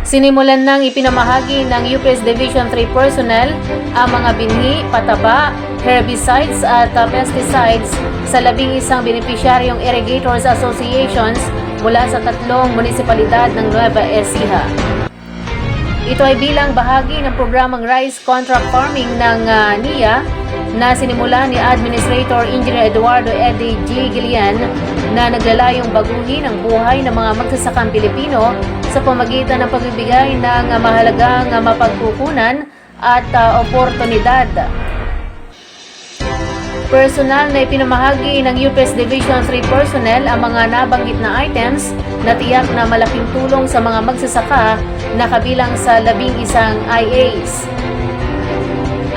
Sinimulan nang ipinamahagi ng UPS Division 3 personnel ang mga binhi, pataba, herbicides at pesticides sa 11 benepisyaryong Irrigators Associations mula sa 3 munisipalidad ng Nueva Ecija. Ito ay bilang bahagi ng programang Rice Contract Farming ng NIA na sinimula ni Administrator Engineer Eduardo Eddie G. Gillian na naglalayong baguhin ang buhay ng mga magsasakang Pilipino sa pamagitan ng pagbibigay ng mahalagang mapagkukunan at oportunidad. Personal na ipinamahagi ng UPS Division 3 personnel ang mga nabanggit na items na tiyak na malaking tulong sa mga magsasaka na kabilang sa 11 IAs.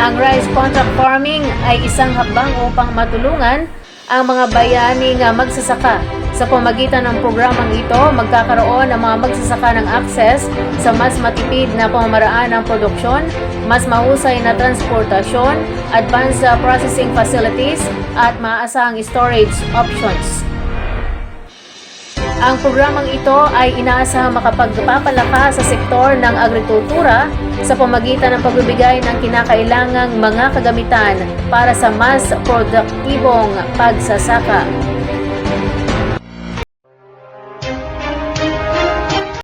Ang rice contract farming ay isang hakbang upang matulungan ang mga bayaning magsasaka. Sa pamagitan ng programang ito, magkakaroon ang mga magsasaka ng access sa mas matipid na pamamaraan ng produksyon, mas mahusay na transportasyon, advanced processing facilities, at maaasahang storage options. Ang programang ito ay inaasahang makapagpapalakas sa sektor ng agrikultura sa pamagitan ng pagbibigay ng kinakailangang mga kagamitan para sa mas produktibong pagsasaka.